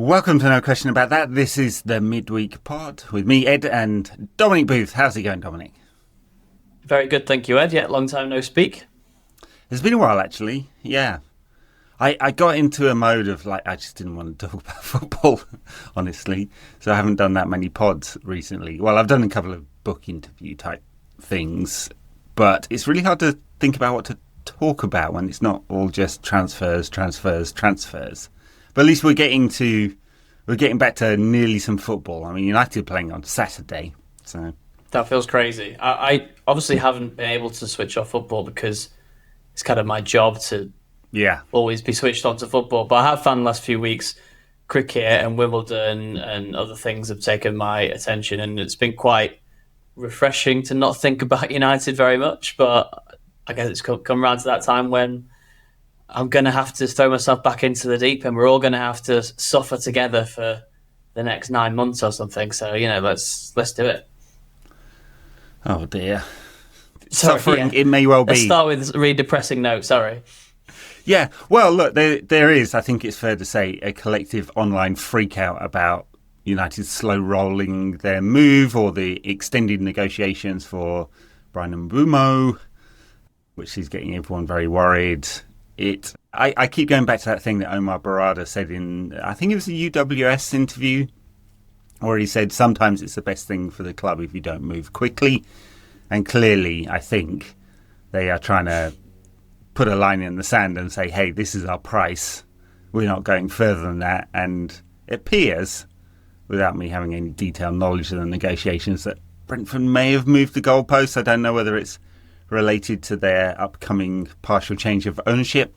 Welcome to No Question About That. This is the Midweek Pod with me, Ed, and Dominic Booth. How's it going, Dominic? Very good, thank you, Ed. Yeah, long time no speak. It's been a while, actually. Yeah. I got into a mode of, I just didn't want to talk about football, honestly. So I haven't done that many pods recently. Well, I've done a couple of book interview type things, but it's really hard to think about what to talk about when it's not all just transfers. But at least we're getting back to nearly some football. I mean, United playing on Saturday, so that feels crazy. I obviously haven't been able to switch off football because it's kind of my job to always be switched on to football. But I have found the last few weeks cricket and Wimbledon and other things have taken my attention, and it's been quite refreshing to not think about United very much. But I guess it's come around to that time when I'm going to have to throw myself back into the deep and we're all going to have to suffer together for the next 9 months or something. So, let's do it. Oh, dear. Sorry, Suffering, it may well be. Let's start with a really depressing note, sorry. Yeah, well, look, there is, I think it's fair to say, a collective online freakout about United slow rolling their move or the extended negotiations for Bryan Mbeumo, which is getting everyone very worried. I keep going back to that thing that Omar Barada said in, I think it was a UWS interview, where he said sometimes it's the best thing for the club if you don't move quickly. And clearly, I think they are trying to put a line in the sand and say, hey, this is our price. We're not going further than that. And it appears, without me having any detailed knowledge of the negotiations, that Brentford may have moved the goalposts. I don't know whether it's related to their upcoming partial change of ownership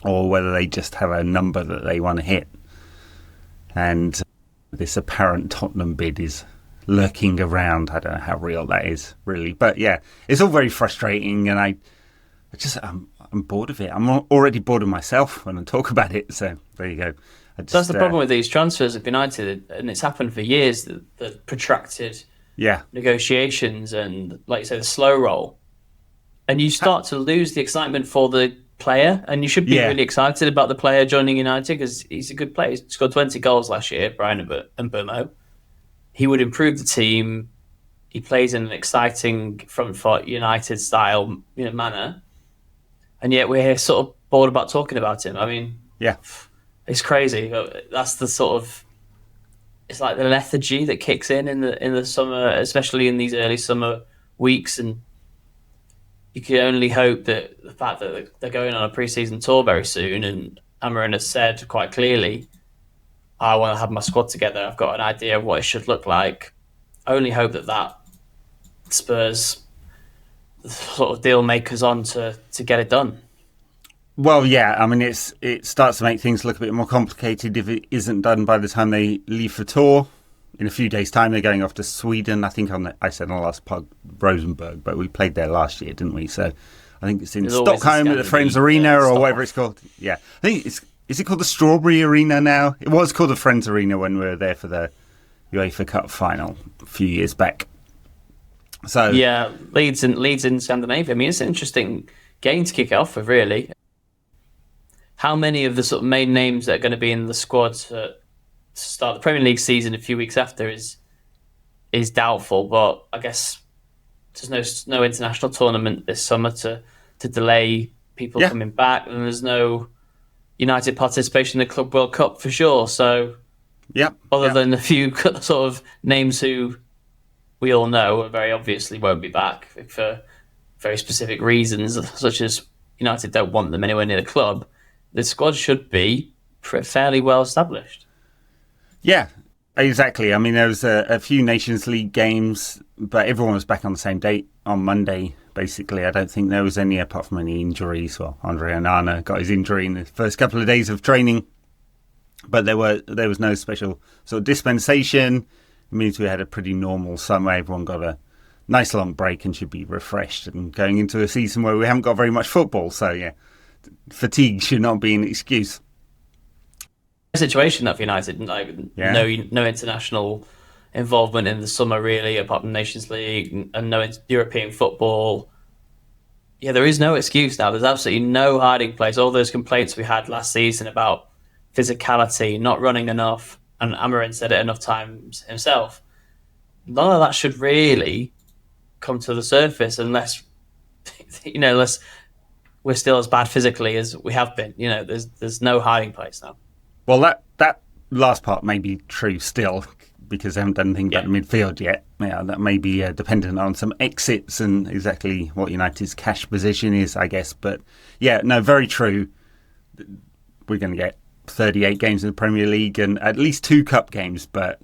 or whether they just have a number that they want to hit. And this apparent Tottenham bid is lurking around. I don't know how real that is, really. But yeah, it's all very frustrating, and I'm bored of it. I'm already bored of myself when I talk about it. So there you go. That's the problem with these transfers of United, and it's happened for years, the protracted negotiations and, like you say, the slow roll. And you start to lose the excitement for the player, and you should be really excited about the player joining United because he's a good player. He scored 20 goals last year, Bryan Mbeumo. He would improve the team. He plays in an exciting front foot United style manner, and yet we're here sort of bored about talking about him. I mean, it's crazy. That's the sort of, it's like the lethargy that kicks in the summer, especially in these early summer weeks, and you can only hope that the fact that they're going on a pre-season tour very soon, and Amarin has said quite clearly, I want to have my squad together. I've got an idea of what it should look like. I only hope that spurs the sort of deal makers on to get it done. Well, yeah, I mean, it starts to make things look a bit more complicated if it isn't done by the time they leave for tour. In a few days' time, they're going off to Sweden. I think I said on the last pod, Rosenborg, but we played there last year, didn't we? So I think it's in Stockholm at the Friends Arena or whatever it's called. Yeah, I think is it called the Strawberry Arena now? It was called the Friends Arena when we were there for the UEFA Cup final a few years back. So yeah, Leeds in Scandinavia. I mean, it's an interesting game to kick off with, really. How many of the sort of main names that are going to be in the squad to start the Premier League season a few weeks after is doubtful, but I guess there's no international tournament this summer to delay people coming back, and there's no United participation in the Club World Cup for sure. So other than a few sort of names who we all know very obviously won't be back for very specific reasons, such as United don't want them anywhere near the club, the squad should be fairly well established. Yeah, exactly. I mean, there was a few Nations League games, but everyone was back on the same date on Monday, basically. I don't think there was any, apart from any injuries. Well, Andre Onana got his injury in the first couple of days of training, but there was no special sort of dispensation. It means we had a pretty normal summer. Everyone got a nice long break and should be refreshed and going into a season where we haven't got very much football. So, yeah, fatigue should not be an excuse. Situation that for United, no international involvement in the summer really, apart from Nations League, and no European football. Yeah, there is no excuse now. There's absolutely no hiding place. All those complaints we had last season about physicality, not running enough, and Amorim said it enough times himself. None of that should really come to the surface unless unless we're still as bad physically as we have been. There's no hiding place now. Well, that last part may be true still, because they haven't done anything about the midfield yet. Yeah, that may be dependent on some exits and exactly what United's cash position is, I guess. But yeah, no, very true. We're going to get 38 games in the Premier League and at least 2 cup games, but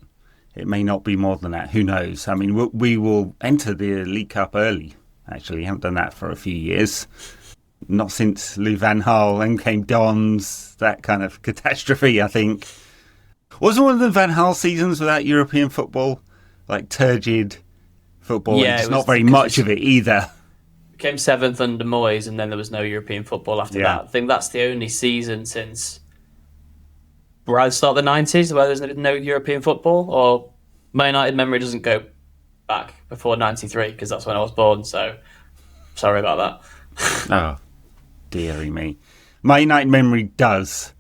it may not be more than that. Who knows? I mean, we will enter the League Cup early, actually. Haven't done that for a few years. Not since Lou Van Gaal, then came Dons, that kind of catastrophe, I think. Wasn't one of the Van Gaal seasons without European football? Like turgid football, yeah, and not very much of it either. Came 7th under Moyes, and then there was no European football after that. I think that's the only season since around the start of the 90s where there's no European football, or my United memory doesn't go back before 93, because that's when I was born, so sorry about that. Oh, dearie me. My United memory does.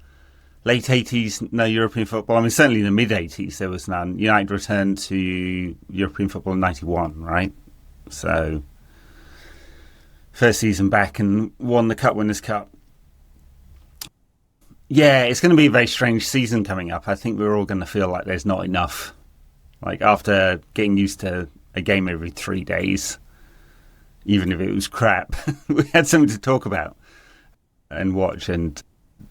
Late 80s, no European football. I mean, certainly in the mid-80s there was none. United returned to European football in 91, right? So, first season back and won the Cup Winners' Cup. Yeah, it's going to be a very strange season coming up. I think we're all going to feel like there's not enough. Like, after getting used to a game every 3 days, even if it was crap, we had something to talk about and watch, and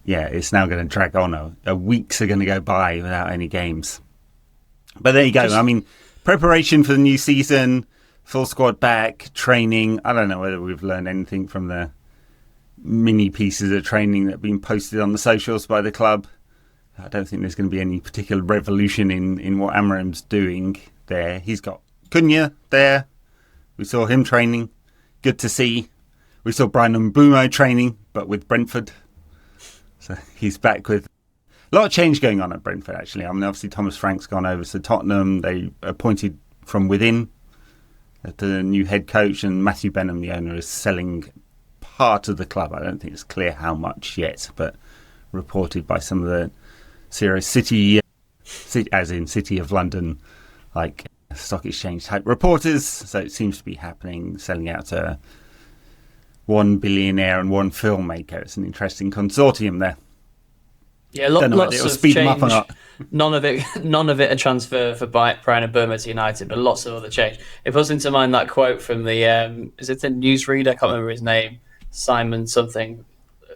yeah, it's now going to drag on. Weeks are going to go by without any games. But there you go. I mean, preparation for the new season, full squad back, training. I don't know whether we've learned anything from the mini pieces of training that have been posted on the socials by the club. I don't think there's going to be any particular revolution in what Amorim's doing there. He's got Cunha there. We saw him training. Good to see. We saw Bryan Mbeumo training, but with Brentford. So he's back with a lot of change going on at Brentford, actually. I mean, obviously Thomas Frank's gone over to Tottenham. They appointed from within the new head coach, and Matthew Benham, the owner, is selling part of the club. I don't think it's clear how much yet, but reported by some of the serious city, as in City of London, like stock exchange type reporters. So it seems to be happening, selling out to one billionaire and one filmmaker. It's an interesting consortium there. Yeah, lots of speed change. Them up or not. None of it a transfer for Bryan Mbeumo to United, but lots of other change. It puts into mind that quote from the is it the newsreader? I can't remember his name. Simon something.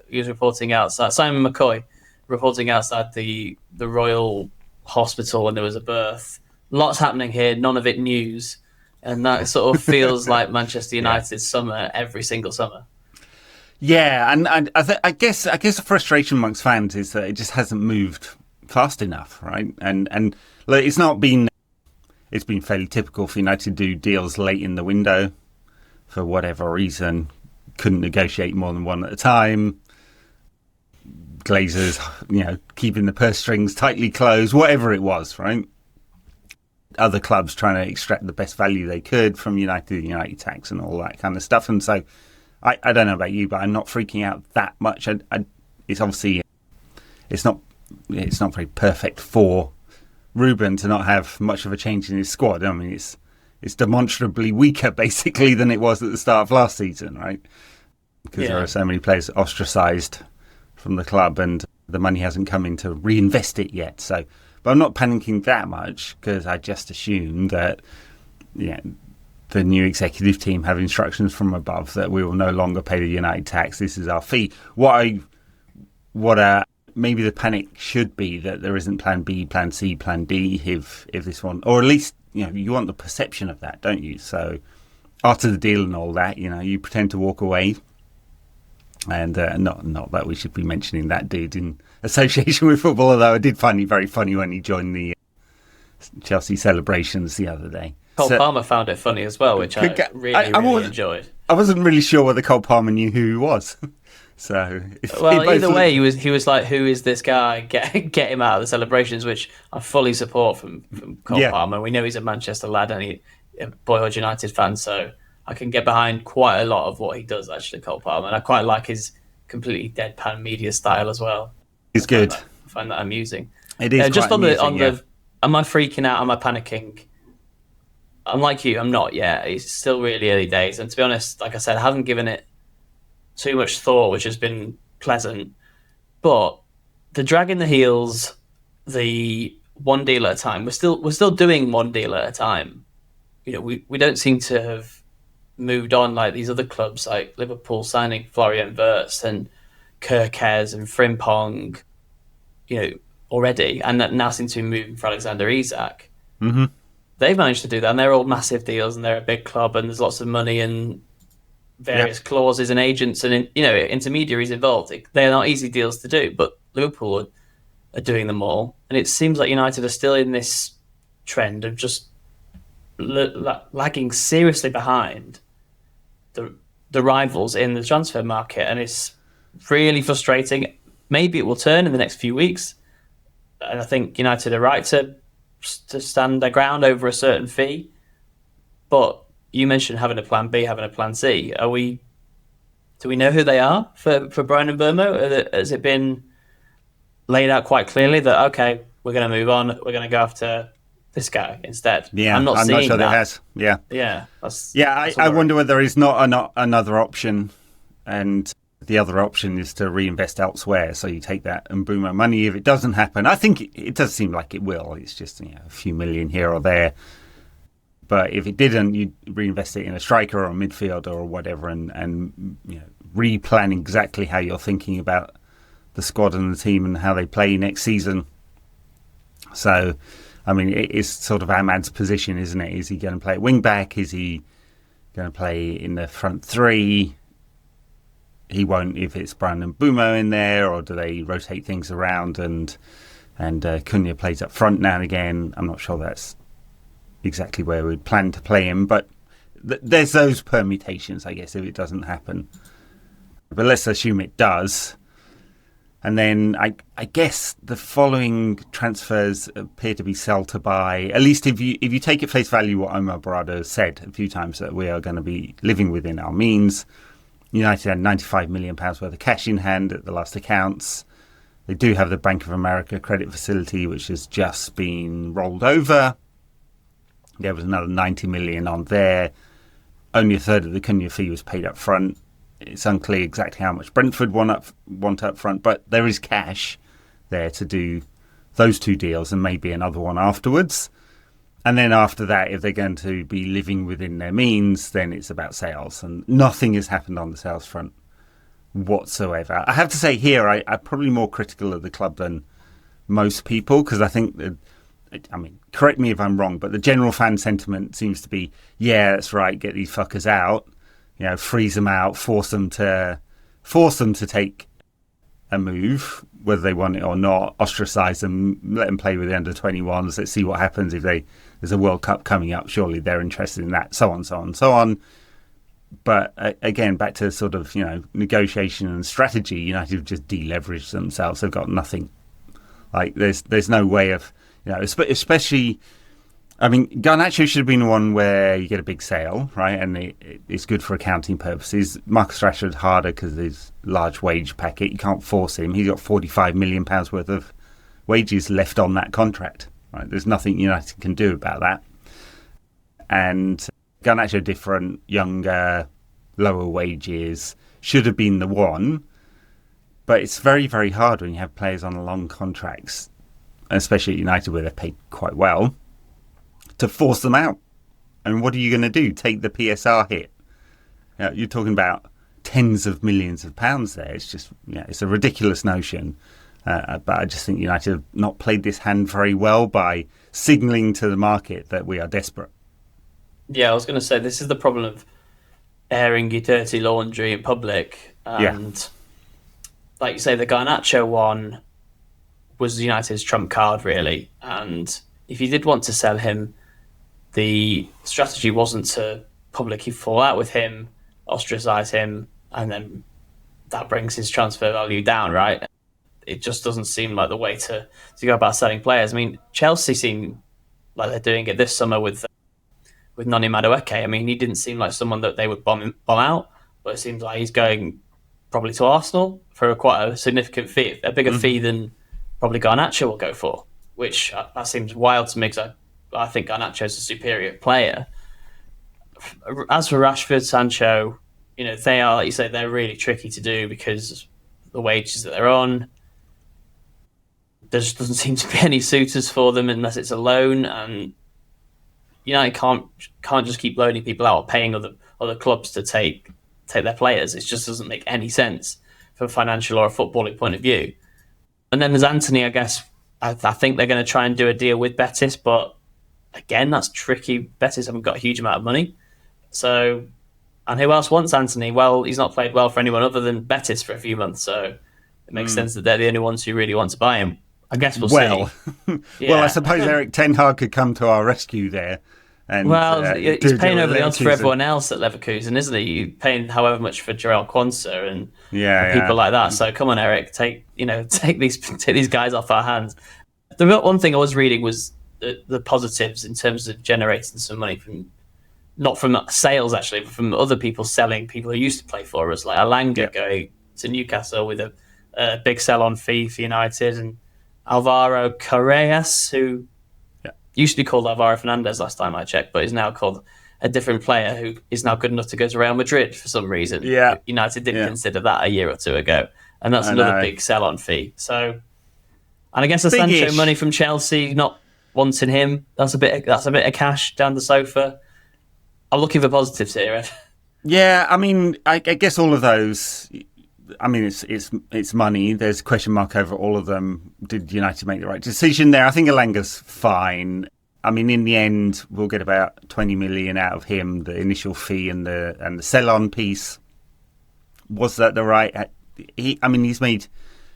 He was reporting outside. Simon McCoy reporting outside the Royal Hospital when there was a birth. Lots happening here. None of it news. And that sort of feels like Manchester United's summer every single summer. Yeah, and I guess the frustration amongst fans is that it just hasn't moved fast enough, right? And look, it's been fairly typical for United to do deals late in the window for whatever reason. Couldn't negotiate more than one at a time. Glazers, keeping the purse strings tightly closed, whatever it was, right? Other clubs trying to extract the best value they could from United tax and all that kind of stuff. And so I don't know about you, but I'm not freaking out that much. It's obviously it's not very perfect for Ruben to not have much of a change in his squad. I mean, it's demonstrably weaker basically than it was at the start of last season, right? Because there are so many players ostracised from the club and the money hasn't come in to reinvest it yet. So. But I'm not panicking that much because I just assume that the new executive team have instructions from above that we will no longer pay the United tax. This is our fee. Maybe the panic should be that there isn't plan B, plan C, plan D if this one, or at least you want the perception of that, don't you? So after the deal and all that, you pretend to walk away. And not that we should be mentioning that dude in association with football, although I did find it very funny when he joined the Chelsea celebrations the other day. Cole Palmer found it funny as well, which I really enjoyed. I wasn't really sure whether Cole Palmer knew who he was. So, either way, he was like, "Who is this guy? Get him out of the celebrations," which I fully support from Cole Palmer. We know he's a Manchester lad and he's a boyhood United fan, so I can get behind quite a lot of what he does, actually, Cole Palmer. And I quite like his completely deadpan media style as well. He's good. find that amusing. It is just quite amusing, on the. Am I freaking out? Am I panicking? I'm like you. I'm not yet. It's still really early days, and to be honest, like I said, I haven't given it too much thought, which has been pleasant. But the dragging the heels, the one deal at a time. We're still doing one deal at a time. We don't seem to have moved on like these other clubs, like Liverpool signing Florian Wirtz and Kirkez and Frimpong, already, and that now seem to be moving for Alexander Isak. Mm-hmm. They've managed to do that, and they're all massive deals, and they're a big club, and there's lots of money and various clauses and agents and intermediaries involved. They're not easy deals to do, but Liverpool are doing them all, and it seems like United are still in this trend of just lagging seriously behind the rivals in the transfer market, and it's really frustrating. Maybe it will turn in the next few weeks, and I think United are right to stand their ground over a certain fee. But you mentioned having a plan B, having a plan C. Do we know who they are for Bryan Mbeumo? Has it been laid out quite clearly that, okay, we're going to move on, we're going to go after this guy instead? Yeah, I'm not sure that. There has. Yeah. Yeah. I wonder whether there is not another option, and the other option is to reinvest elsewhere. So you take that Mbeumo money. If it doesn't happen, I think it does seem like it will. It's just a few million here or there. But if it didn't, you'd reinvest it in a striker or a midfielder or whatever, and replan exactly how you're thinking about the squad and the team and how they play next season. So, I mean, it is sort of Ahmad's position, isn't it? Is he going to play at wing back? Is he going to play in the front three? He won't if it's Bryan Mbeumo in there, or do they rotate things around and Cunha plays up front now and again? I'm not sure that's exactly where we'd plan to play him, but there's those permutations, I guess, if it doesn't happen. But let's assume it does. And then I guess the following transfers appear to be sell to buy. At least if you take at face value what Omar Barada said a few times, that we are going to be living within our means. United had £95 million worth of cash in hand at the last accounts. They do have the Bank of America credit facility, which has just been rolled over. There was another 90 million on there. Only a third of the Cunha fee was paid up front. It's unclear exactly how much Brentford want up front, but there is cash there to do those two deals and maybe another one afterwards. And then after that, if they're going to be living within their means, then it's about sales. And nothing has happened on the sales front whatsoever. I have to say here, I'm probably more critical of the club than most people, because I think that, correct me if I'm wrong, but the general fan sentiment seems to be, yeah, that's right, get these fuckers out, freeze them out, force them to take a move, whether they want it or not, ostracize them, let them play with the under-21s, let's see what happens if there's a World Cup coming up, surely they're interested in that, so on, so on, so on. But again, back to sort of, negotiation and strategy, United have just deleveraged themselves. They've got nothing. Like, there's no way of, especially, Garnacho should have been the one where you get a big sale, right? And it's good for accounting purposes. Marcus Rashford harder because of his large wage packet. You can't force him. He's got £45 million worth of wages left on that contract, right? There's nothing United can do about that. And Garnacho, different, younger, lower wages, should have been the one. But it's very, very hard when you have players on long contracts, especially at United where they're paid quite well, to force them out. And what are you going to do? Take the PSR hit? You're talking about tens of millions of pounds there. It's just, it's a ridiculous notion. But I just think United have not played this hand very well by signalling to the market that we are desperate. Yeah, I was going to say, this is the problem of airing your dirty laundry in public. And like you say, the Garnacho one was United's trump card, really. And if you did want to sell him, the strategy wasn't to publicly fall out with him, ostracize him, and then that brings his transfer value down, right? It just doesn't seem like the way to go about selling players. Chelsea seem like they're doing it this summer with Noni Madueke. He didn't seem like someone that they would bomb out, but it seems like he's going probably to Arsenal for quite a significant fee, a bigger fee than probably Garnacho will go for, which that seems wild to me because I think Garnacho's a superior player. As for Rashford, Sancho, they are, like you say, they're really tricky to do because the wages that they're on. There just doesn't seem to be any suitors for them unless it's a loan, and United can't just keep loaning people out or paying other clubs to take their players. It just doesn't make any sense from a financial or a footballing point of view. And then there's Antony, I guess. I think they're going to try and do a deal with Betis, but again, that's tricky. Betis haven't got a huge amount of money. So, and who else wants Antony? Well, he's not played well for anyone other than Betis for a few months, so it makes sense that they're the only ones who really want to buy him. I guess we'll see. Well, I suppose Eric Ten Hag could come to our rescue there. And, he's paying over the odds for everyone else at Leverkusen, isn't he? You're paying however much for Jarell Quansah and people like that. So come on, Eric, take these guys off our hands. The one thing I was reading was the positives in terms of generating some money not from sales actually, but from other people selling people who used to play for us, like Alanga going to Newcastle with a big sell-on fee for United, and Alvaro Carreras, who used to be called Alvaro Fernandez last time I checked, but is now called a different player who is now good enough to go to Real Madrid for some reason. Yeah. United didn't consider that a year or two ago, and that's another big sell-on fee. So, and I guess the Sancho money from Chelsea, not wanting him, that's a bit of cash down the sofa. I'm looking for positives here, Ed. Yeah, I mean, I guess all of those. I mean, it's money. There's a question mark over all of them. Did United make the right decision there? I think Alanga's fine. I mean, in the end, we'll get about 20 million out of him, the initial fee and the sell-on piece. Was that the right? He's made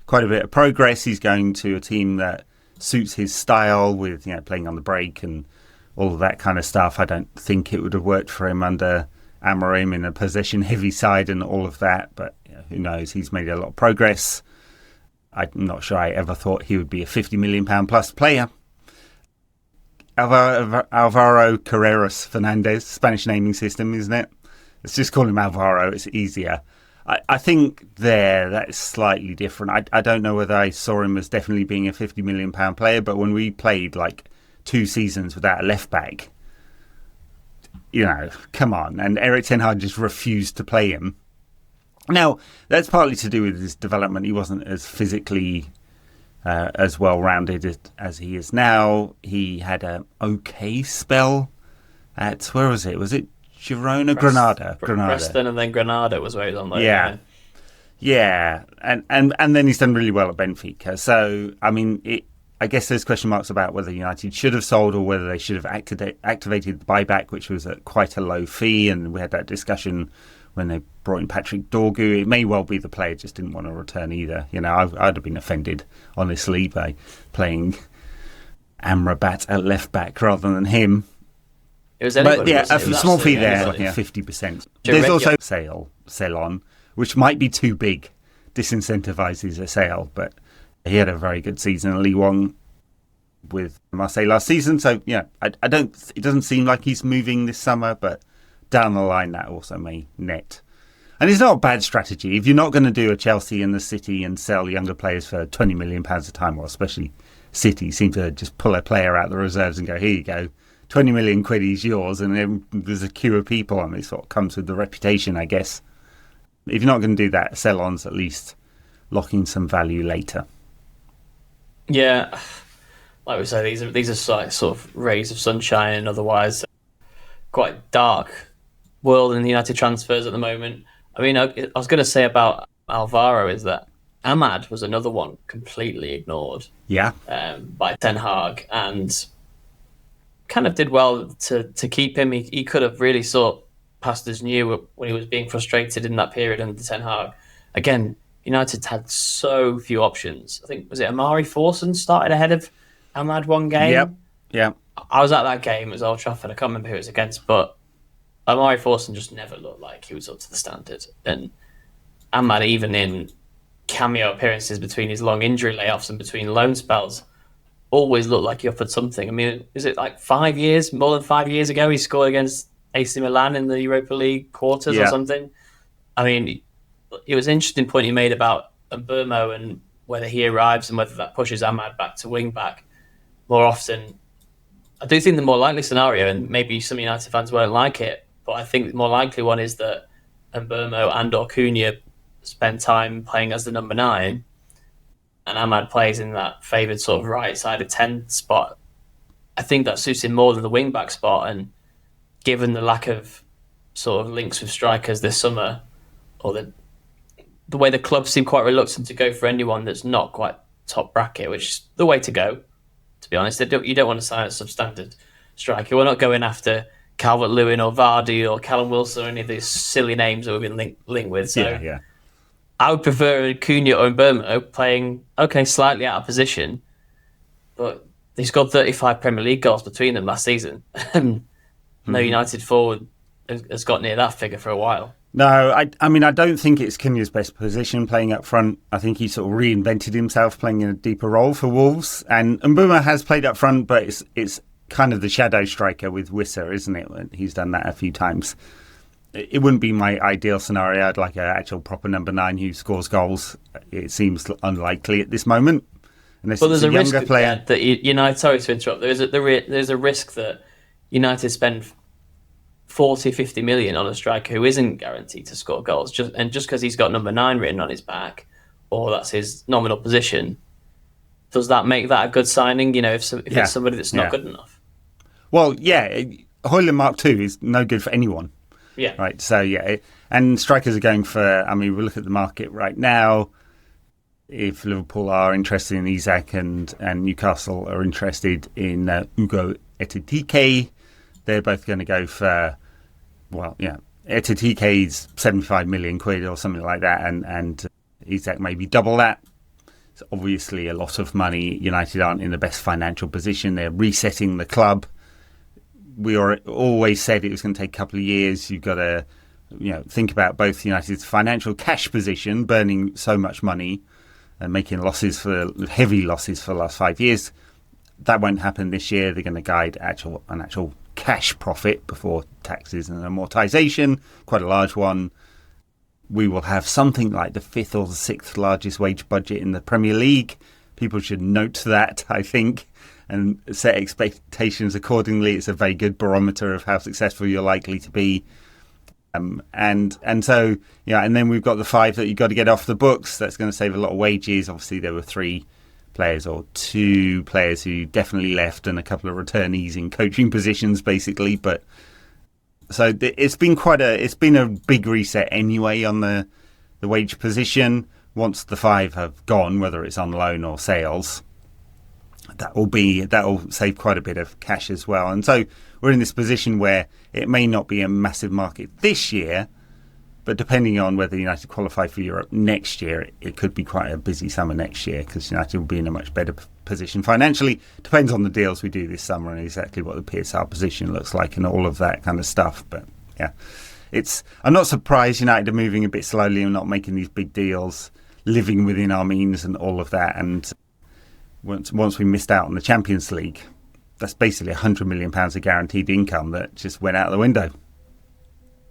quite a bit of progress. He's going to a team that suits his style with playing on the break and all of that kind of stuff. I don't think it would have worked for him under Amorim in a possession-heavy side and all of that, but who knows? He's made a lot of progress. I'm not sure I ever thought he would be a £50 million plus player. Alvaro Carreras Fernandez, Spanish naming system, isn't it? Let's just call him Alvaro. It's easier. I think that is slightly different. I don't know whether I saw him as definitely being a £50 million player, but when we played like 2 seasons without a left back, come on. And Eric Ten Hag just refused to play him. Now, that's partly to do with his development. He wasn't as physically as well-rounded as he is now. He had an okay spell at, where was it? Was it Girona? Granada. Preston and then Granada was where he was on. Yeah. And then he's done really well at Benfica. So, I mean, I guess there's question marks about whether United should have sold or whether they should have activated the buyback, which was at quite a low fee. And we had that discussion when they brought in Patrick Dorgu. It may well be the player just didn't want to return either. I'd have been offended, honestly, by playing Amrabat at left back rather than him. It was anybody, but a small fee there, anybody. 50%. There's also sell-on, which might be too big, disincentivises a sale, but he had a very good season in Ligue 1 with Marseille last season. So, it doesn't seem like he's moving this summer, but down the line, that also may net. And it's not a bad strategy. If you're not going to do a Chelsea and the City and sell younger players for £20 million a time, or especially City seem to just pull a player out of the reserves and go, here you go, 20 million quid is yours, and then there's a queue of people, and it sort of comes with the reputation, I guess. If you're not going to do that, sell-ons at least locking some value later. Yeah, like we say, these are like sort of rays of sunshine and otherwise quite dark world in the United transfers at the moment. I mean, I was going to say about Alvaro is that Ahmad was another one completely ignored. Yeah. By Ten Hag, and kind of did well to keep him. He could have really passed as new when he was being frustrated in that period under Ten Hag. Again, United had so few options. I think, was it Amari Forson started ahead of Ahmad one game? Yep. I was at that game. It was Old Trafford. I can't remember who it was against, but Amari Forson just never looked like he was up to the standard. And Ahmad, even in cameo appearances between his long injury layoffs and between loan spells, always looked like he offered something. I mean, is it like more than 5 years ago, he scored against AC Milan in the Europa League quarters or something? I mean, it was an interesting point you made about Mbeumo and whether he arrives and whether that pushes Ahmad back to wing back more often. I do think the more likely scenario, and maybe some United fans won't like it, but I think the more likely one is that Mbeumo and or Cunha spend time playing as the number 9, and Ahmad plays in that favoured sort of right-sided 10 spot. I think that suits him more than the wing-back spot, and given the lack of sort of links with strikers this summer, or the way the club seem quite reluctant to go for anyone that's not quite top bracket, which is the way to go, to be honest. You don't want to sign a substandard striker. We're not going after Calvert-Lewin or Vardy or Callum Wilson or any of these silly names that we've been linked with. So yeah. I would prefer Cunha or Mbeumo playing, slightly out of position, but they scored 35 Premier League goals between them last season. No United forward has got near that figure for a while. No, I mean, I don't think it's Cunha's best position playing up front. I think he sort of reinvented himself playing in a deeper role for Wolves. And Mbeumo has played up front, but it's kind of the shadow striker with Wissa, isn't it? He's done that a few times. It wouldn't be my ideal scenario. I'd like an actual proper number 9 who scores goals. It seems unlikely at this moment. But there's a risk player that United. Sorry to interrupt. There's a risk that United spend 40, 50 million on a striker who isn't guaranteed to score goals, just because he's got number 9 written on his back, or that's his nominal position. Does that make that a good signing? If it's somebody that's not good enough. Well, yeah, Højlund Mark II is no good for anyone. Yeah. Right. So and strikers are going for. I mean, we look at the market right now. If Liverpool are interested in Isak and Newcastle are interested in Ugo Ekitike, they're both going to go for, Ekitike's 75 million quid or something like that, and Isak maybe double that. It's obviously a lot of money. United aren't in the best financial position. They're resetting the club. We always said it was going to take a couple of years. You've got to think about both United's financial cash position, burning so much money and making heavy losses for the last 5 years. That won't happen this year. They're going to guide an actual cash profit before taxes and amortization, quite a large one. We will have something like the 5th or the 6th largest wage budget in the Premier League. People should note that, I think, and set expectations accordingly. It's a very good barometer of how successful you're likely to be. And so, and then we've got the 5 that you've got to get off the books. That's going to save a lot of wages. Obviously, there were 2 players who definitely left and a couple of returnees in coaching positions, basically. But so it's been a big reset anyway on the wage position. Once the 5 have gone, whether it's on loan or sales, that will save quite a bit of cash as well. And so we're in this position where it may not be a massive market this year, but depending on whether United qualify for Europe next year, it could be quite a busy summer next year because United will be in a much better position financially. Depends on the deals we do this summer and exactly what the PSR position looks like and all of that kind of stuff. But yeah, I'm not surprised United are moving a bit slowly and not making these big deals, living within our means and all of that. And once we missed out on the Champions League, that's basically £100 million of guaranteed income that just went out the window.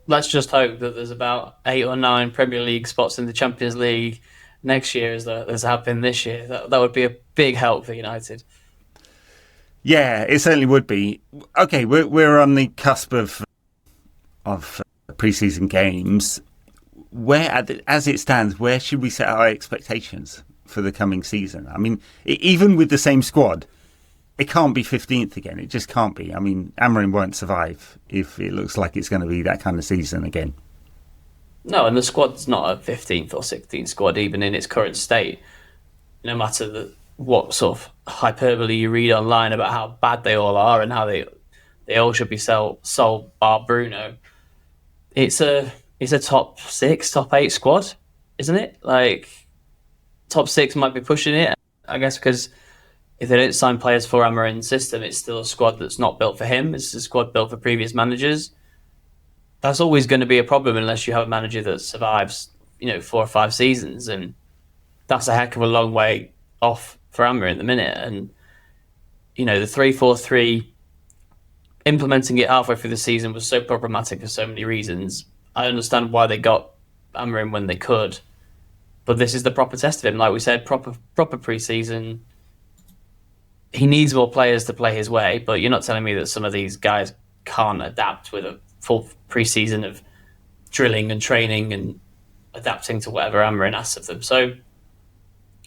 Let's just hope that there's about 8 or 9 Premier League spots in the Champions League next year as there have been this year. That would be a big help for United. Yeah, it certainly would be. Okay, we're on the cusp of pre-season games. As it stands, where should we set our expectations for the coming season? I mean, even with the same squad, it can't be 15th again. It just can't be. I mean, Amorim won't survive if it looks like it's going to be that kind of season again. No, and the squad's not a 15th or 16th squad, even in its current state. No matter what sort of hyperbole you read online about how bad they all are and how they all should be sold bar Bruno. It's a top 6, top 8 squad, isn't it? Like, top 6 might be pushing it, I guess, because if they don't sign players for Amorim's system, it's still a squad that's not built for him. It's a squad built for previous managers. That's always going to be a problem unless you have a manager that survives, 4 or 5 seasons. And that's a heck of a long way off for Amorim at the minute. And, the 3-4-3, implementing it halfway through the season was so problematic for so many reasons. I understand why they got Amorim when they could. But this is the proper test of him. Like we said, proper pre-season. He needs more players to play his way, but you're not telling me that some of these guys can't adapt with a full pre-season of drilling and training and adapting to whatever Amorim asks of them. So,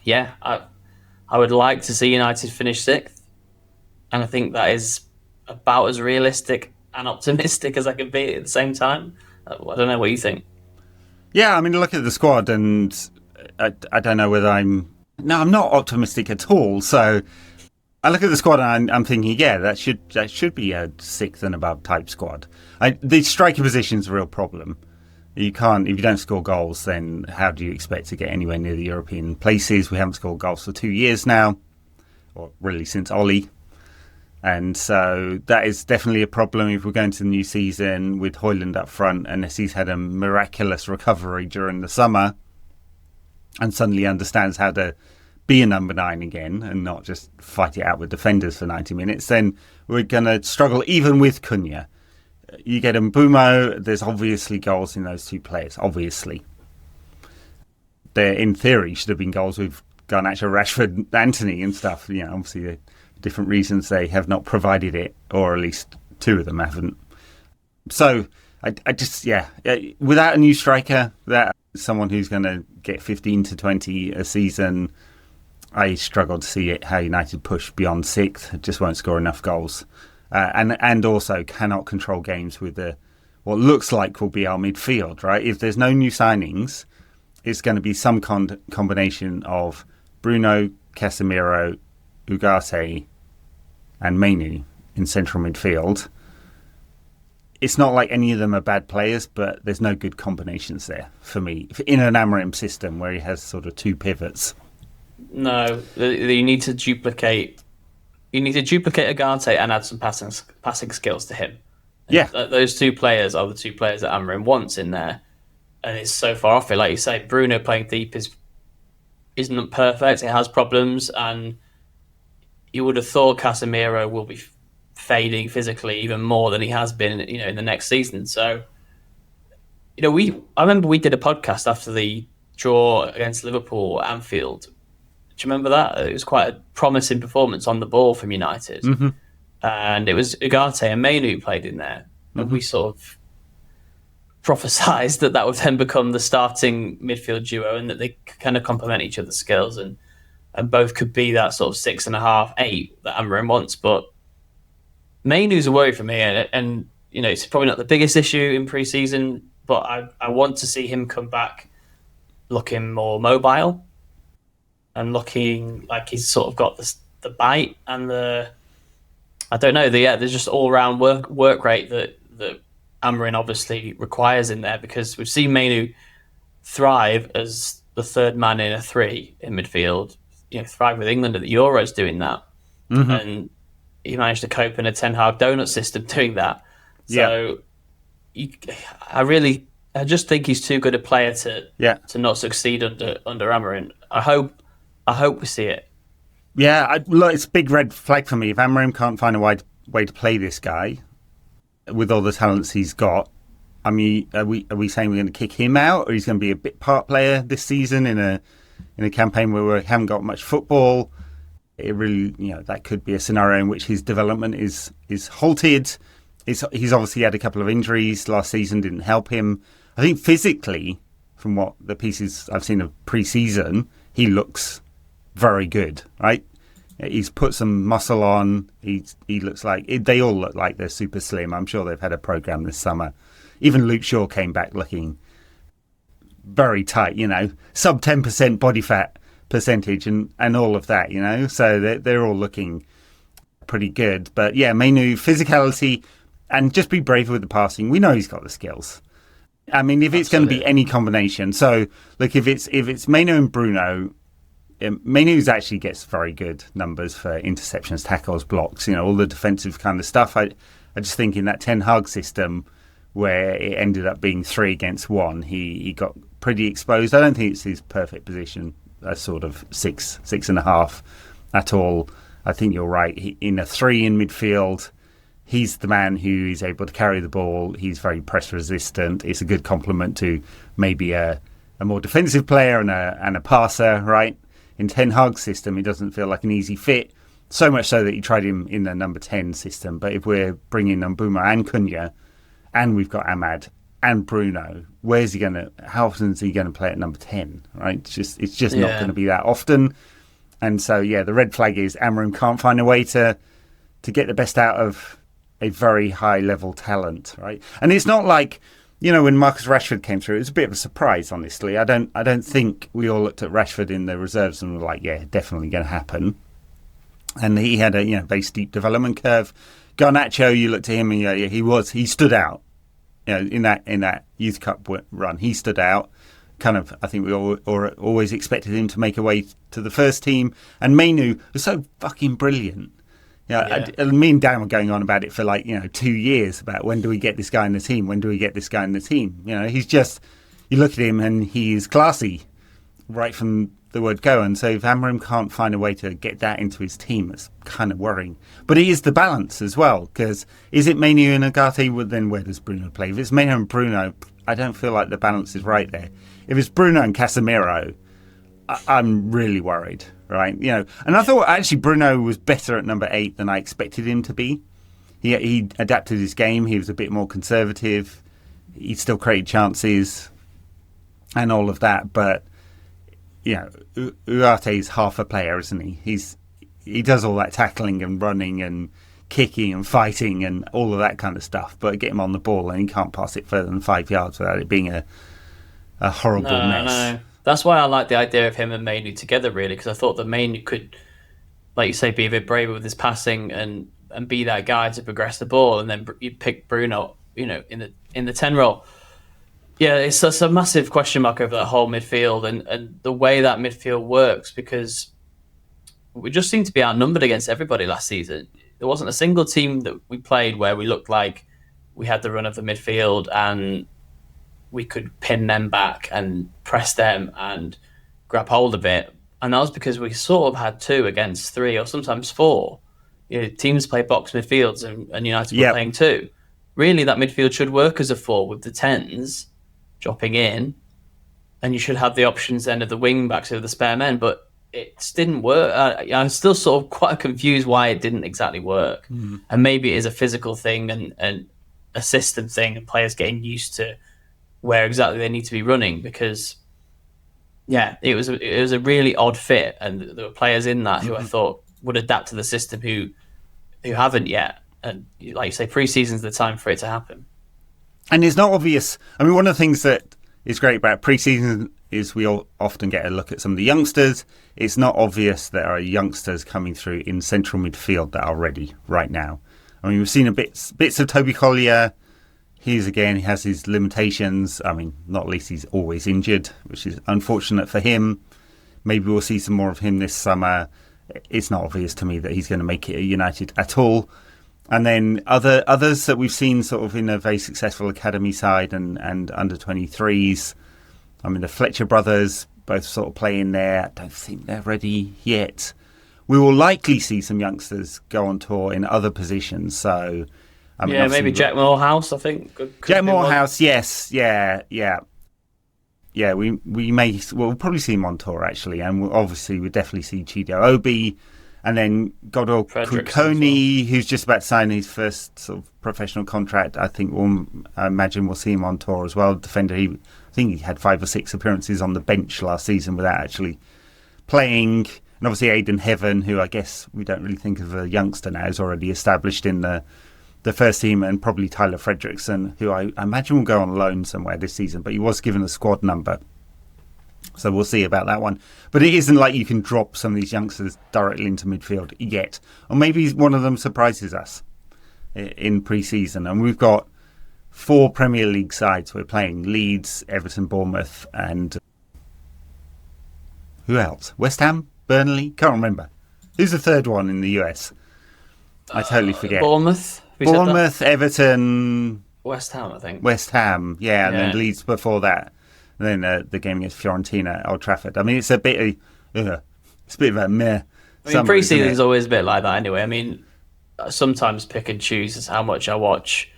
yeah, I would like to see United finish 6th, and I think that is about as realistic and optimistic as I can be at the same time. I don't know what you think. Yeah, I mean, look at the squad, and I don't know whether I'm not optimistic at all. So I look at the squad and I'm thinking, yeah, that should be a 6th and above type squad. The striker position is a real problem. You can't, if you don't score goals, then how do you expect to get anywhere near the European places? We haven't scored goals for 2 years now, or really since Ollie. And so that is definitely a problem if we're going to the new season with Højlund up front, unless he's had a miraculous recovery during the summer and suddenly understands how to be a number 9 again and not just fight it out with defenders for 90 minutes, then we're going to struggle even with Cunha. You get Mbeumo, there's obviously goals in those 2 players, obviously. There, in theory, should have been goals with Garnacho, Rashford, Antony and stuff. You know, obviously, different reasons they have not provided it, or at least 2 of them haven't. So, I just, without a new striker, that someone who's going to get 15 to 20 a season, I struggle to see how United push beyond 6th. It just won't score enough goals. And also cannot control games with what looks like will be our midfield, right? If there's no new signings, it's going to be some combination of Bruno, Casemiro, Ugarte and Mainoo in central midfield. It's not like any of them are bad players, but there's no good combinations there for me in an Amorim system where he has sort of 2 pivots. No, you need to duplicate. You need to duplicate Ugarte and add some passing skills to him. Yeah, those 2 players are the 2 players that Amorim wants in there, and it's so far off it. Like you say, Bruno playing deep isn't perfect. It has problems, and you would have thought Casemiro will be fading physically even more than he has been, in the next season. So, I remember we did a podcast after the draw against Liverpool at Anfield. Do you remember that? It was quite a promising performance on the ball from United. Mm-hmm. And it was Ugarte and Mainoo played in there. Mm-hmm. And we sort of prophesised that would then become the starting midfield duo and that they kind of complement each other's skills and both could be that sort of 6.5, 8 that Amorim wants. But Mainoo's a worry for me. And it's probably not the biggest issue in pre-season, but I want to see him come back looking more mobile and looking like he's sort of got the bite and there's just all-round work rate that Amorim obviously requires in there, because we've seen Mainoo thrive as the 3rd man in a 3 in midfield, thrive with England at the Euros doing that. Mm-hmm. And he managed to cope in a Ten Hag donut system doing that. So I just think he's too good a player to not succeed under Amorim. I hope we see it. Yeah, look, it's a big red flag for me. If Amorim can't find a way to play this guy with all the talents he's got, I mean, are we saying we're going to kick him out, or he's going to be a bit part player this season in a campaign where we haven't got much football? It really, that could be a scenario in which his development is halted. He's obviously had a couple of injuries last season, didn't help him. I think physically, from what the pieces I've seen of pre-season, he looks very good, right? He's put some muscle on. He looks like they all look like they're super slim. I'm sure they've had a program this summer. Even Luke Shaw came back looking very tight, sub 10% body fat percentage and all of that, So they're all looking pretty good. But yeah, Mainoo, physicality, and just be braver with the passing. We know he's got the skills. I mean, if it's going to be any combination. So look, if it's Mainoo and Bruno. Mainoo actually gets very good numbers for interceptions, tackles, blocks, all the defensive kind of stuff. I just think in that Ten Hag system where it ended up being 3 against 1, he got pretty exposed. I don't think it's his perfect position, a sort of 6.5 at all. I think you're right. In a 3 in midfield, he's the man who is able to carry the ball. He's very press resistant. It's a good complement to maybe a a more defensive player and a passer, right? In Ten Hag's system, he doesn't feel like an easy fit. So much so that he tried him in the number 10 system. But if we're bringing Mbeumo and Cunha, and we've got Ahmad and Bruno, how often is he going to play at number 10, right? It's just not going to be that often. And so, the red flag is Amorim can't find a way to get the best out of a very high-level talent, right? And it's not like, when Marcus Rashford came through, it was a bit of a surprise, honestly. I don't think we all looked at Rashford in the reserves and were like, definitely going to happen. And he had a very steep development curve. Garnacho, you looked at him and he stood out. In that Youth Cup run, he stood out. Kind of, I think we always expected him to make a way to the first team. And Mainu was so fucking brilliant. Me and Dan were going on about it for 2 years about when do we get this guy in the team? When do we get this guy in the team? He's just, you look at him and he's classy right from the word go. And so if Amorim can't find a way to get that into his team, it's kind of worrying. But it is the balance as well, because is it Mainu and Ugarte? Well, then where does Bruno play? If it's Mainu and Bruno, I don't feel like the balance is right there. If it's Bruno and Casemiro, I'm really worried, right? And I thought actually Bruno was better at number 8 than I expected him to be. He adapted his game. He was a bit more conservative. He still created chances and all of that, but Ugarte is half a player, isn't he? He does all that tackling and running and kicking and fighting and all of that kind of stuff, but get him on the ball and he can't pass it further than 5 yards without it being a horrible mess. No. That's why I like the idea of him and Mainu together, really, because I thought that Mainu could, like you say, be a bit braver with his passing and be that guy to progress the ball, and then you pick Bruno, in the 10 role. Yeah, it's just a massive question mark over that whole midfield and the way that midfield works, because we just seem to be outnumbered against everybody last season. There wasn't a single team that we played where we looked like we had the run of the midfield and we could pin them back and press them and grab hold of it. And that was because we sort of had 2 against 3 or sometimes 4. Teams play box midfields and United were playing 2. Really, that midfield should work as a 4 with the 10s dropping in, and you should have the options then of the wing backs of the spare men, but it didn't work. I'm still sort of quite confused why it didn't exactly work. And maybe it is a physical thing and a system thing and players getting used to where exactly they need to be running, because it was a really odd fit, and there were players in that who I thought would adapt to the system who haven't yet. And like you say, pre-season's the time for it to happen. And it's not obvious. I mean, one of the things that is great about pre-season is we all often get a look at some of the youngsters. It's not obvious there are youngsters coming through in central midfield that are ready right now. I mean, we've seen bits of Toby Collier. He has his limitations. I mean, not least he's always injured, which is unfortunate for him. Maybe we'll see some more of him this summer. It's not obvious to me that he's going to make it at United at all. And then others that we've seen sort of in a very successful academy side and under 23s. I mean, the Fletcher brothers both sort of play in there. I don't think they're ready yet. We will likely see some youngsters go on tour in other positions. So, I mean, maybe Jack Morehouse, I think. Jack Morehouse, yes. Yeah. We'll probably see him on tour, actually. And we'll definitely see Chido Obi. And then Godol Kukoni, who's just about to sign his first sort of professional contract. I imagine we'll see him on tour as well. Defender, I think he had 5 or 6 appearances on the bench last season without actually playing. And obviously Aidan Heaven, who I guess we don't really think of a youngster now, is already established in the first team, and probably Tyler Fredrickson, who I imagine will go on loan somewhere this season, but he was given a squad number. So we'll see about that one. But it isn't like you can drop some of these youngsters directly into midfield yet. Or maybe one of them surprises us in pre-season. And we've got 4 Premier League sides we're playing. Leeds, Everton, Bournemouth, and who else? West Ham? Burnley? Can't remember. Who's the third one in the US? I totally forget. Bournemouth, Everton... West Ham, I think. West Ham, yeah. And then Leeds before that. And then the game against Fiorentina at Old Trafford. I mean, it's a bit of a meh. I mean, pre-season is always a bit like that anyway. I mean, I sometimes pick and choose as how much I watch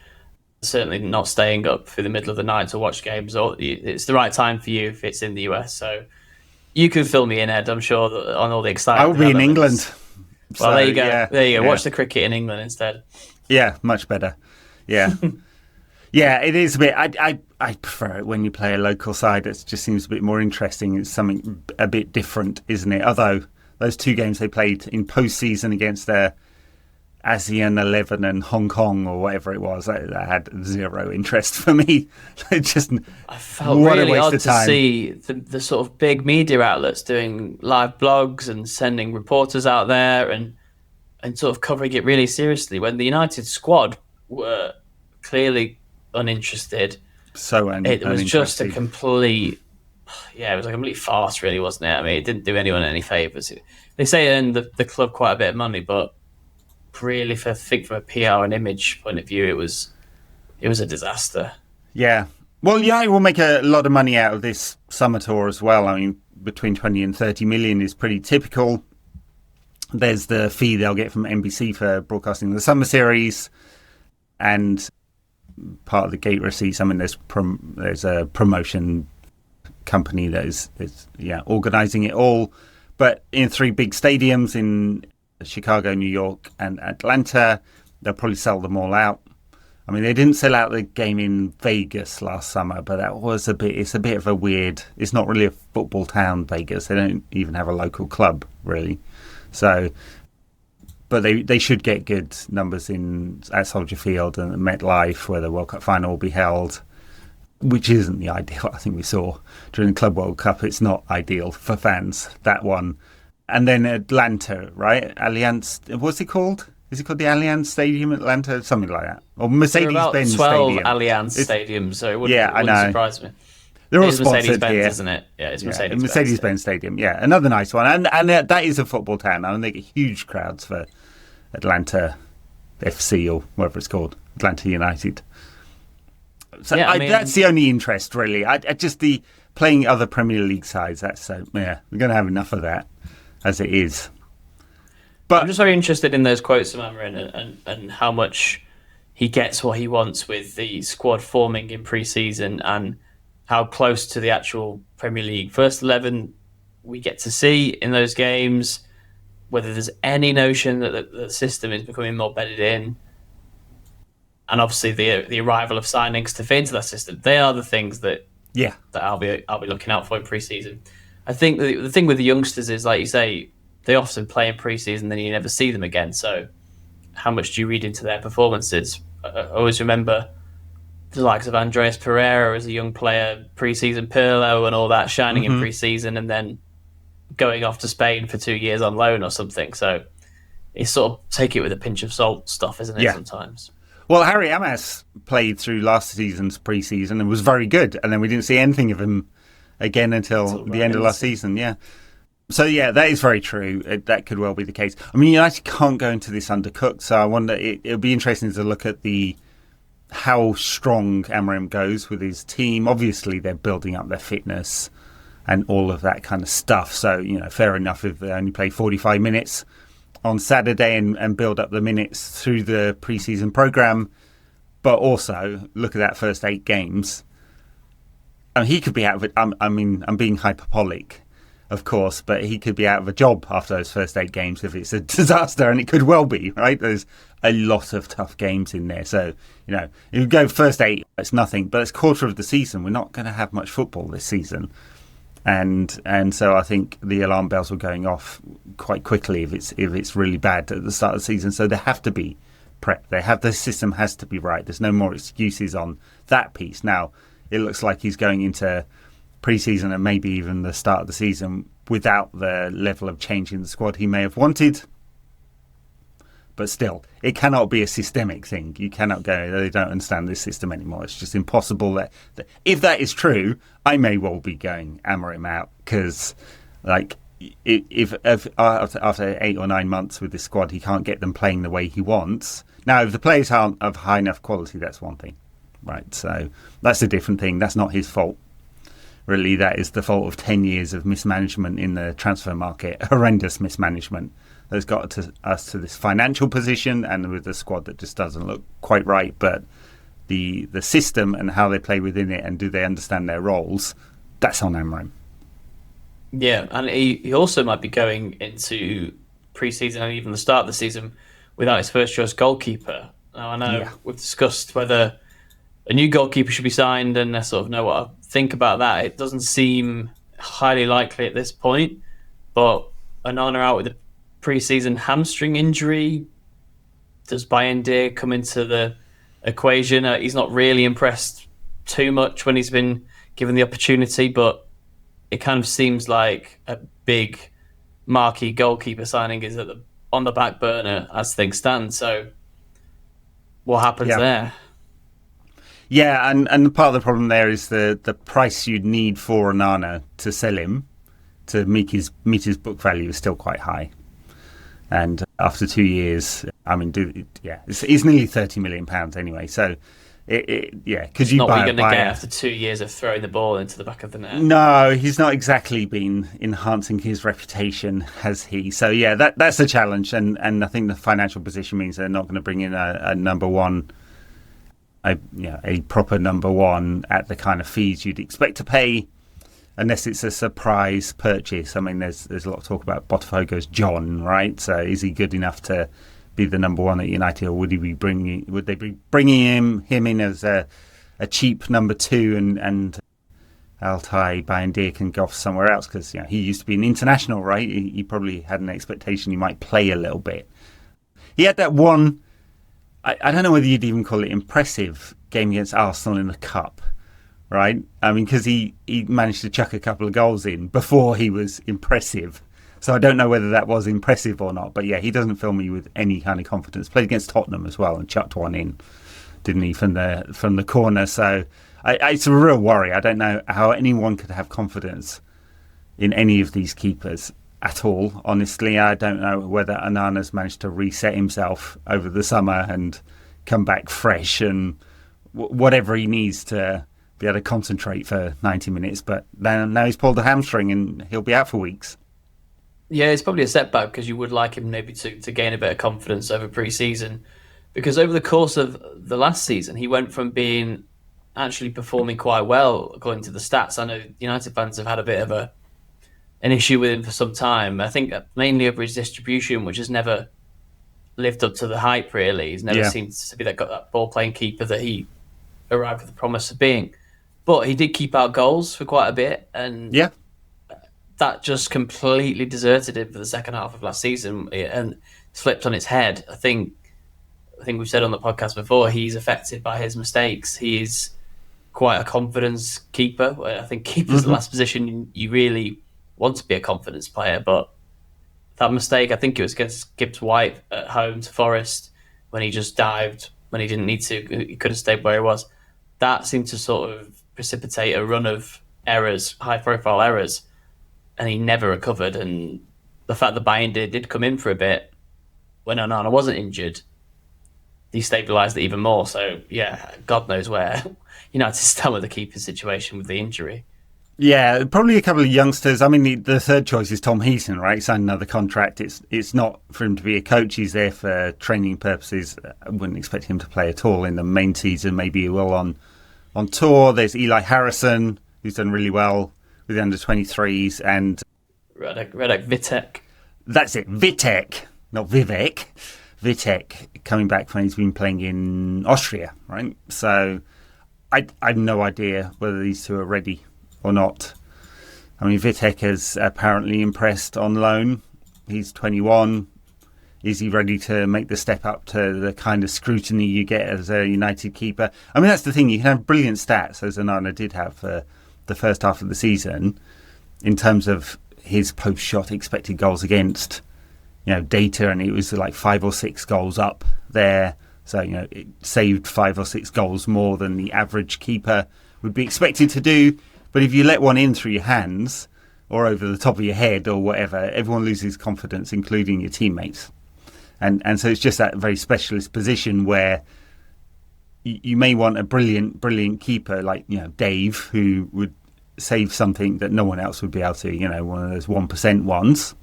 certainly not staying up through the middle of the night to watch games. Or it's the right time for you if it's in the US. So you can fill me in, Ed. I'm sure that on all the exciting. I will be in England. Well, there you go. Yeah, there you go. Watch the cricket in England instead. Yeah, much better. Yeah. Yeah, it is a bit. I prefer it when you play a local side. It just seems a bit more interesting. It's something a bit different, isn't it? Although those 2 games they played in postseason against their ASEAN 11 and Hong Kong or whatever it was, that had zero interest for me. I felt really odd to see the sort of big media outlets doing live blogs and sending reporters out there and sort of covering it really seriously when the United squad were clearly uninterested. It was just a complete, it was a complete farce, really, wasn't it? I mean, it didn't do anyone any favours. They say it earned the club quite a bit of money, but really, I think from a PR and image point of view, it was a disaster. Yeah. Well, United will make a lot of money out of this summer tour as well. I mean, between 20 and 30 million is pretty typical. There's the fee they'll get from NBC for broadcasting the summer series, and part of the gate receipts. I mean, there's a promotion company that is organising it all, but in 3 big stadiums in Chicago, New York, and Atlanta, they'll probably sell them all out. I mean, they didn't sell out the game in Vegas last summer, but that was it's a bit of a weird. It's not really a football town, Vegas. They don't even have a local club, really. So, but they should get good numbers at Soldier Field and MetLife, where the World Cup final will be held, which isn't the ideal. I think we saw during the Club World Cup, it's not ideal for fans, that one. And then Atlanta, right? Allianz, what's it called? Is it called the Allianz Stadium, Atlanta? Something like that. Or Mercedes-Benz Stadium. 12 Allianz Stadiums, so it wouldn't surprise me. They're all sponsored here. Isn't it? Yeah, it's Mercedes-Benz. Mercedes-Benz Stadium, yeah. Another nice one. And that is a football town. I mean, they get huge crowds for Atlanta FC or whatever it's called, Atlanta United. So that's the only interest, really. I just the playing other Premier League sides, we're going to have enough of that as it is. But I'm just very interested in those quotes from Amarin and how much he gets what he wants with the squad forming in pre-season and how close to the actual Premier League first 11 we get to see in those games, whether there's any notion that the system is becoming more bedded in, and obviously the arrival of signings to fit into that system. They are the things that I'll be looking out for in pre-season. I think the thing with the youngsters is, like you say, they often play in pre-season, then you never see them again. So how much do you read into their performances? I always remember the likes of Andreas Pereira as a young player, pre-season Pirlo and all that, shining in pre-season and then going off to Spain for 2 years on loan or something. So it's sort of take it with a pinch of salt stuff, isn't it, sometimes? Well, Harry Amas played through last season's pre-season and was very good. And then we didn't see anything of him again until the end of last season, So, that is very true. That could well be the case. I mean, United can't go into this undercooked, so I wonder, it'll be interesting to look at how strong Amorim goes with his team. Obviously, they're building up their fitness and all of that kind of stuff. So, fair enough if they only play 45 minutes on Saturday and build up the minutes through the pre-season programme. But also, look at that first 8 games. He could be out of it. I'm being hyperbolic, of course, but he could be out of a job after those first 8 games if it's a disaster, and it could well be, right? There's a lot of tough games in there. So, if you go first 8, it's nothing, but it's quarter of the season. We're not going to have much football this season. And so I think the alarm bells were going off quite quickly if it's really bad at the start of the season. So there have to be prep. The system has to be right. There's no more excuses on that piece. Now, it looks like he's going into pre-season and maybe even the start of the season without the level of change in the squad he may have wanted. But still, it cannot be a systemic thing. You cannot go, they don't understand this system anymore. It's just impossible. That if that is true, I may well be going Amorim out because, if after 8 or 9 months with this squad, he can't get them playing the way he wants. Now, if the players aren't of high enough quality, that's one thing, right? So that's a different thing. That's not his fault. Really, that is the fault of 10 years of mismanagement in the transfer market, horrendous mismanagement that's got us to this financial position and with a squad that just doesn't look quite right. But the system and how they play within it, and do they understand their roles, that's on Amorim. Yeah, and he also might be going into pre-season and even the start of the season without his first choice goalkeeper. Now, I know we've discussed whether a new goalkeeper should be signed, and I sort of know what I think about that. It doesn't seem highly likely at this point, but Onana out with a pre-season hamstring injury. Does Bryan Mbeumo come into the equation? He's not really impressed too much when he's been given the opportunity, but it kind of seems like a big marquee goalkeeper signing is on the back burner as things stand. So what happens there? Yeah, and part of the problem there is the price you'd need for Onana to sell him to meet his book value is still quite high. And after 2 years, I mean, it's nearly £30 million anyway. So, because you not buy what you're going to get after 2 years of throwing the ball into the back of the net. No, he's not exactly been enhancing his reputation, has he? So yeah, that's a challenge, and I think the financial position means they're not going to bring in a number one, a proper number one at the kind of fees you'd expect to pay, unless it's a surprise purchase. I mean, there's a lot of talk about Botafogo's John, right? So is he good enough to be the number one at United, or would they be bringing him in as a cheap number two, and Altay Bayindir can go off somewhere else, because he used to be an international, right? He probably had an expectation he might play a little bit. He had that one, I don't know whether you'd even call it impressive, game against Arsenal in the Cup, right? I mean, because he managed to chuck a couple of goals in before he was impressive. So I don't know whether that was impressive or not. But yeah, he doesn't fill me with any kind of confidence. Played against Tottenham as well and chucked one in, didn't he, from the corner. So it's a real worry. I don't know how anyone could have confidence in any of these keepers at all. Honestly, I don't know whether Onana's managed to reset himself over the summer and come back fresh and whatever he needs to be able to concentrate for 90 minutes. But now he's pulled a hamstring and he'll be out for weeks. Yeah, it's probably a setback, because you would like him maybe to gain a bit of confidence over pre-season. Because over the course of the last season, he went from being actually performing quite well, according to the stats. I know United fans have had a bit of an issue with him for some time. I think mainly over his distribution, which has never lived up to the hype, really. He's never seemed to be that ball-playing keeper that he arrived with the promise of being. But he did keep out goals for quite a bit, and that just completely deserted him for the second half of last season and flipped on its head. I think we've said on the podcast before, he's affected by his mistakes. He quite a confidence keeper. I think keeper's the last position you really want to be a confidence player, but that mistake, I think it was against Gibbs White at home to Forest, when he just dived when he didn't need to. He could have stayed where he was. That seemed to sort of precipitate a run of errors, high-profile errors, and he never recovered. And the fact that Bayindir did come in for a bit when Onana wasn't injured, destabilised it even more. So, yeah, God knows where United stand with the keeper situation with the injury. Yeah, probably a couple of youngsters. I mean, the third choice is Tom Heaton, right? He signed another contract. It's not for him to be a coach. He's there for training purposes. I wouldn't expect him to play at all in the main season. Maybe he will on tour. There's Eli Harrison, who's done really well with the under-23s. And Radek Vitek. That's it, Vitek, not Vivek. Vitek coming back when he's been playing in Austria, right? So I have no idea whether these two are ready or not. I mean, Vitek has apparently impressed on loan. He's 21. Is he ready to make the step up to the kind of scrutiny you get as a United keeper? I mean, that's the thing. You can have brilliant stats, as Onana did have for the first half of the season, in terms of his post-shot expected goals against, data, and it was like 5 or 6 goals up there. So, it saved 5 or 6 goals more than the average keeper would be expected to do. But if you let one in through your hands or over the top of your head or whatever, everyone loses confidence, including your teammates. And so it's just that very specialist position where you may want a brilliant keeper like, Dave, who would save something that no one else would be able to, one of those 1% ones.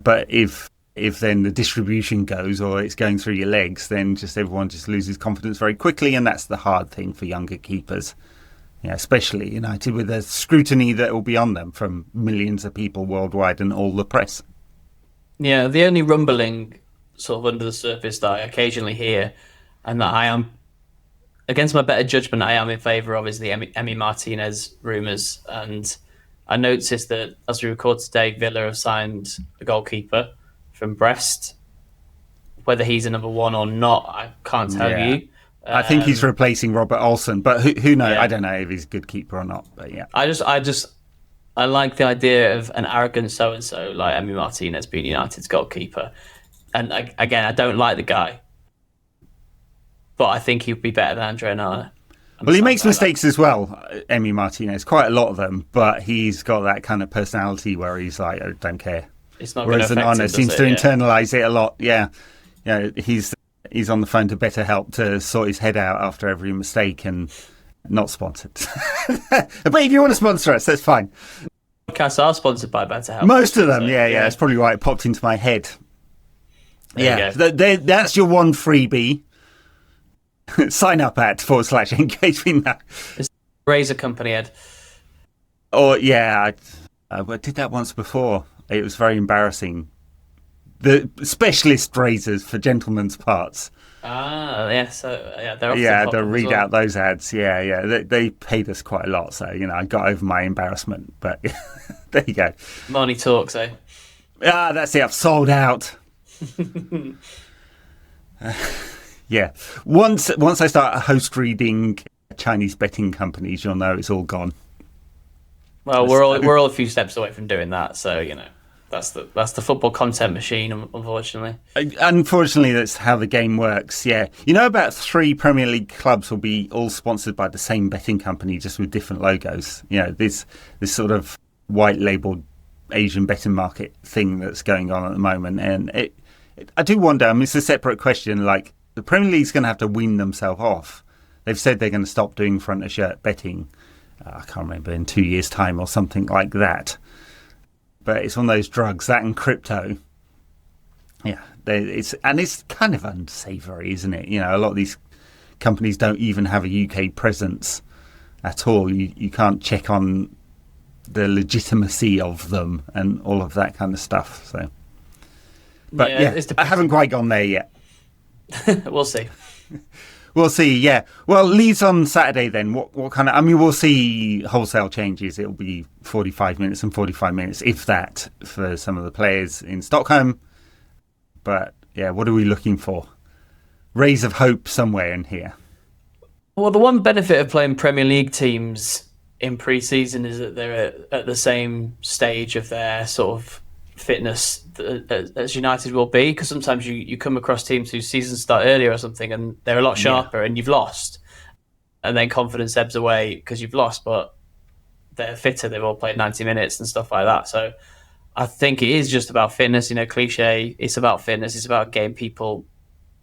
But if if then the distribution goes or it's going through your legs, then just everyone just loses confidence very quickly, and that's the hard thing for younger keepers. Yeah, especially United with the scrutiny that will be on them from millions of people worldwide and all the press. Yeah, the only rumbling sort of under the surface that I occasionally hear, and that I am, against my better judgment, I am in favour of, is the Emi Martinez rumours. And I noticed that as we record today, Villa have signed a goalkeeper from Brest. Whether he's a number one or not, I can't tell you. I think he's replacing Robert Olsen, but who knows? Yeah. I don't know if he's a good keeper or not. But yeah, I like the idea of an arrogant so-and-so like Emi Martinez being United's goalkeeper. And again, I don't like the guy, but I think he'd be better than Andre Onana. Well, he makes mistakes as well, Emi Martinez, quite a lot of them, but he's got that kind of personality where he's like, I don't care. It's not whereas Onana seems to internalise it a lot. Yeah, he's on the phone to BetterHelp to sort his head out after every mistake, and not sponsored. But if you want to sponsor us, that's fine. Podcasts are sponsored by BetterHelp. Most of them, yeah. That's probably why it popped into my head. That's your one freebie. Sign up at /engagement. It's a razor company, Ed. Oh, yeah. I did that once before. It was very embarrassing. The specialist razors for gentlemen's parts. Ah, yeah. So, they'll read out those ads. Yeah. They paid us quite a lot. So, I got over my embarrassment. But there you go. Money talks, eh? That's it. I've sold out. Yeah. Once I start host reading Chinese betting companies, you'll know it's all gone. Well, we're all a few steps away from doing that, so that's the football content machine, unfortunately. Unfortunately, that's how the game works. Yeah, about 3 Premier League clubs will be all sponsored by the same betting company, just with different logos. This sort of white labelled Asian betting market thing that's going on at the moment, and I do wonder. I mean, it's a separate question. Like, the Premier League's going to have to wean themselves off. They've said they're going to stop doing front of shirt betting. I can't remember, in 2 years' time or something like that. But it's one of those drugs, that and crypto. Yeah, it's kind of unsavoury, isn't it? A lot of these companies don't even have a UK presence at all. You can't check on the legitimacy of them and all of that kind of stuff. So, but I haven't quite gone there yet. We'll see. We'll see, yeah. Well, Leeds on Saturday then. What kind of... I mean, we'll see wholesale changes. It'll be 45 minutes and 45 minutes, if that, for some of the players in Stockholm. But, yeah, what are we looking for? Rays of hope somewhere in here. Well, the one benefit of playing Premier League teams in pre-season is that they're at the same stage of their sort of fitness as United will be, because sometimes you come across teams whose seasons start earlier or something and they're a lot sharper and you've lost, and then confidence ebbs away because you've lost, but they're fitter, they've all played 90 minutes and stuff like that. So I think it is just about fitness, cliche, it's about fitness, it's about getting people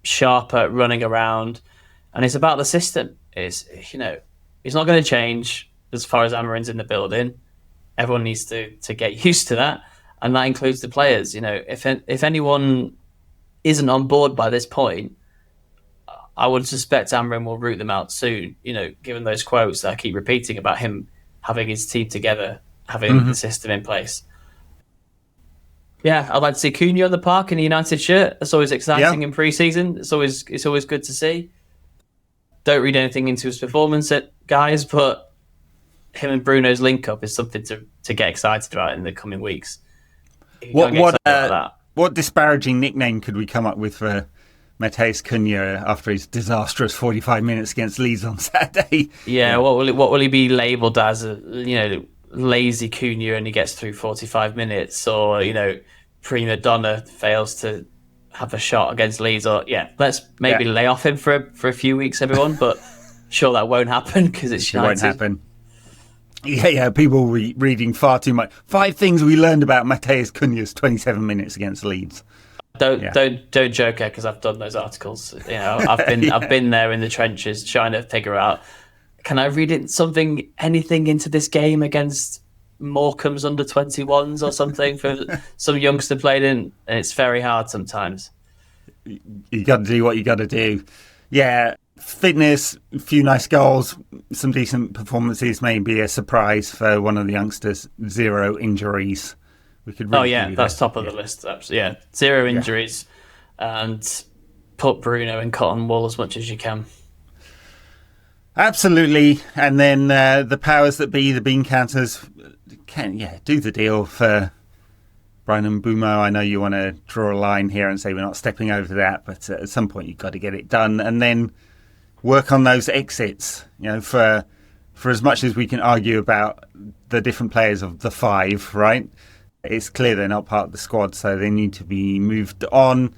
sharper, running around, and it's about the system. It's not going to change as far as Amarin's in the building. Everyone needs to get used to that. And that includes the players. If anyone isn't on board by this point, I would suspect Amarin will root them out soon. Given those quotes that I keep repeating about him having his team together, having the system in place. Yeah, I'd like to see Cunha on the park in a United shirt. That's always exciting in pre-season. It's always good to see. Don't read anything into his performance, guys, but him and Bruno's link-up is something to get excited about in the coming weeks. What disparaging nickname could we come up with for Matheus Cunha after his disastrous 45 minutes against Leeds on Saturday? Yeah, what will he be labelled as? Lazy Cunha and he gets through 45 minutes, or prima donna fails to have a shot against Leeds, or let's maybe lay off him for a few weeks, everyone. But sure, that won't happen because it's United. It won't happen. Yeah, people were reading far too much. 5 things we learned about Matheus Cunha's 27 minutes against Leeds. Don't joke, because I've done those articles. I've been there in the trenches trying to figure out, can I read anything into this game against Morecambe's under 21s or something for some youngster played in, and it's very hard sometimes. You got to do what you got to do. Yeah, fitness, a few nice goals, some decent performances, maybe a surprise for one of the youngsters. 0 injuries. We could really that's top of the list. Absolutely, yeah. 0 injuries, and put Bruno in cotton wool as much as you can. Absolutely. And then the powers that be, the bean counters, can do the deal for Bryan Mbeumo. I know you want to draw a line here and say we're not stepping over that, but at some point you've got to get it done, and then work on those exits. For as much as we can argue about the different players of the 5, right? It's clear they're not part of the squad, so they need to be moved on.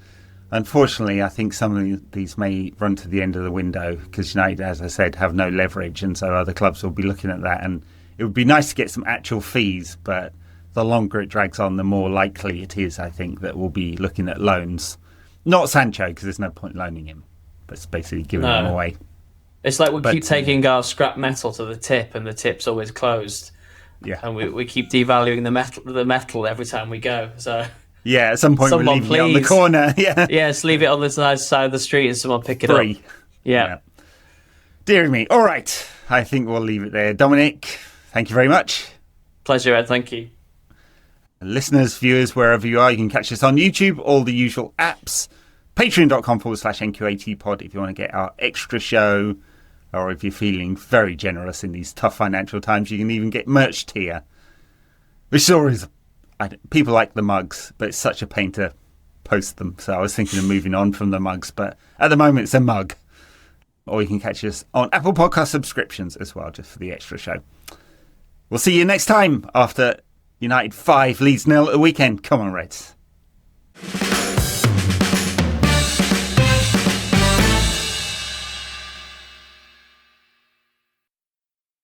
Unfortunately, I think some of these may run to the end of the window because United, as I said, have no leverage, and so other clubs will be looking at that. And it would be nice to get some actual fees, but the longer it drags on, the more likely it is, I think, that we'll be looking at loans. Not Sancho, because there's no point loaning him, but it's basically giving him away. It's like we keep taking our scrap metal to the tip, and the tip's always closed. Yeah, and we keep devaluing the metal every time we go. So. Yeah, at some point we're leaving it on the corner. Yeah, just leave it on the side of the street and someone pick it up. Yeah. Dear me. All right, I think we'll leave it there. Dominic, thank you very much. Pleasure, Ed. Thank you. Listeners, viewers, wherever you are, you can catch us on YouTube, all the usual apps, patreon.com/NQAT pod if you want to get our extra show, or if you're feeling very generous in these tough financial times, you can even get merch tier, which is always... people like the mugs, but it's such a pain to post them. So I was thinking of moving on from the mugs, but at the moment it's a mug. Or you can catch us on Apple Podcast subscriptions as well, just for the extra show. We'll see you next time after United 5, Leeds 0 at the weekend. Come on, Reds.